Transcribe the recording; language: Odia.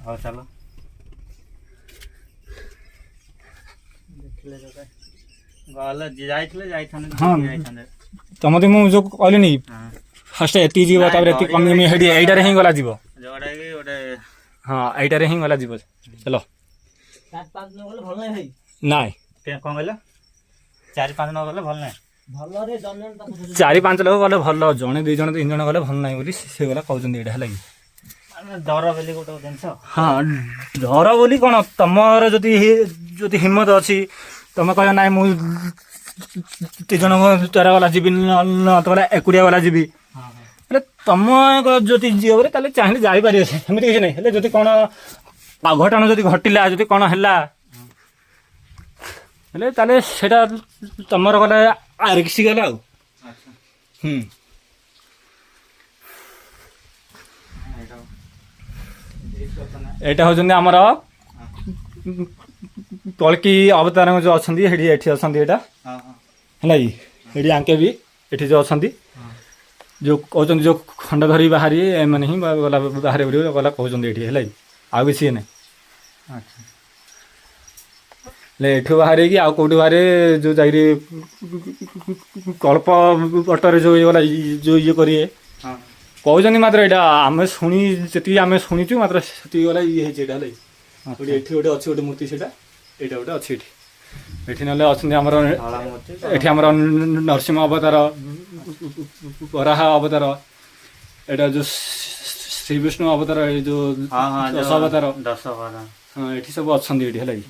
ହଉ ଚାଲ ଗଲେ ଯାଇଥିଲେ ଯାଇଥାନ୍ତେ ହଁ ଯାଇଥାନ୍ତେ ତମତେ ମୁଁ ଯୋଉ କହିଲିନି ଫାଷ୍ଟ ଏତିକି ଯିବ ତାପରେ ଏତିକି କମି ହେଇଠି ଏଇଟାରେ ହିଁ ଗଲା ଯିବ ଯୋଉଟା କି ଗୋଟେ ହଁ ଏଇଟାରେ ହିଁ ଗଲା ଯିବ ଚାଲ ନାଇଁ କଣ କହିଲ 4-5 ନ ଗଲେ ଭଲ ନାହିଁ 4-5 ଲୋକ ଗଲେ ଭଲ ଜଣେ 2 ଜଣ 3 ଜଣ ଗଲେ ଭଲ ନାହିଁ ବୋଲି ସେ ଗଲା କହୁଛନ୍ତି ଏଇଟା ହେଲା କି ଡର ବୋଲି ଗୋଟେ ଜିନିଷ ହଁ ଡର ବୋଲି କଣ ତମର ଯଦି ହିମ୍ମତ ଅଛି ତମେ କହିବ ନାଇଁ ମୁଁ 3 ଜଣଙ୍କ ଦ୍ୱାରା ଗଲା ଯିବି ନହେଲେ ଏକୁଟିଆ ଗଲା ଯିବି ହେଲେ ତମ ଯଦି ଯିବ ବୋଲେ ତାହେଲେ ଚାହିଁଲେ ଯାଇପାରିବ ସେମିତି କିଛି ନାହିଁ ହେଲେ ଯଦି କ'ଣ ଅଘଟଣ ଯଦି ଘଟିଲା ଯଦି କ'ଣ ହେଲା ହେଲେ ତାହେଲେ ସେଇଟା ତମର ଗଲା ରିକ୍ସ ଗଲା ଆଉ ଏଇଟା ହେଉଛନ୍ତି ଆମର କଳ୍କି ଅବତାର ଯୋଉ ଅଛନ୍ତି ଏଠି ଅଛନ୍ତି ଏଇଟା ହେଲା କି ଏଠି ଆଙ୍କେ ବି ଏଠି ଯୋଉ ଅଛନ୍ତି ଯୋଉ କହୁଛନ୍ତି ଯୋଉ ଖଣ୍ଡ ଧରି ବାହାରି ଏମାନେ ହିଁ ଗଲା ବାହାରେ ଗଲା କହୁଛନ୍ତି ଏଠି ହେଲା କି ଆଉ କିଛି ନାହିଁ ହେଲେ ଏଠୁ ବାହାରିକି ଆଉ କୋଉଠି ବାହାରେ ଯୋଉ ଯାଇକି କଳ୍ପ ବଟରେ ଯୋଉ ଗଲା ଯୋଉ ଇଏ କରିବେ କହୁଛନ୍ତି ମାତ୍ର ଏଇଟା ଆମେ ଯେତିକି ଆମେ ଶୁଣିଛୁ ମାତ୍ର ସେତିକି ଗଲା ଇଏ ହେଇଛି ଏଇଟା ହେଲା ଏଠି ଗୋଟେ ଅଛି ଗୋଟେ ମୂର୍ତ୍ତି ସେଇଟା ଏଇଟା ଗୋଟେ ଅଛି ଏଠି ନହେଲେ ଅଛନ୍ତି ଆମର ଏଠି ଆମର ନରସିଂହ ଅବତାର ବରାହ ଅବତାର ଏଇଟା ଯୋଉ ଶ୍ରୀବିଷ୍ଣୁ ଅବତାର ଏଇ ଯୋଉ ଦଶ ଅବତାର ହଁ ଏଠି ସବୁ ଅଛନ୍ତି ଏଠି ହେଲା କି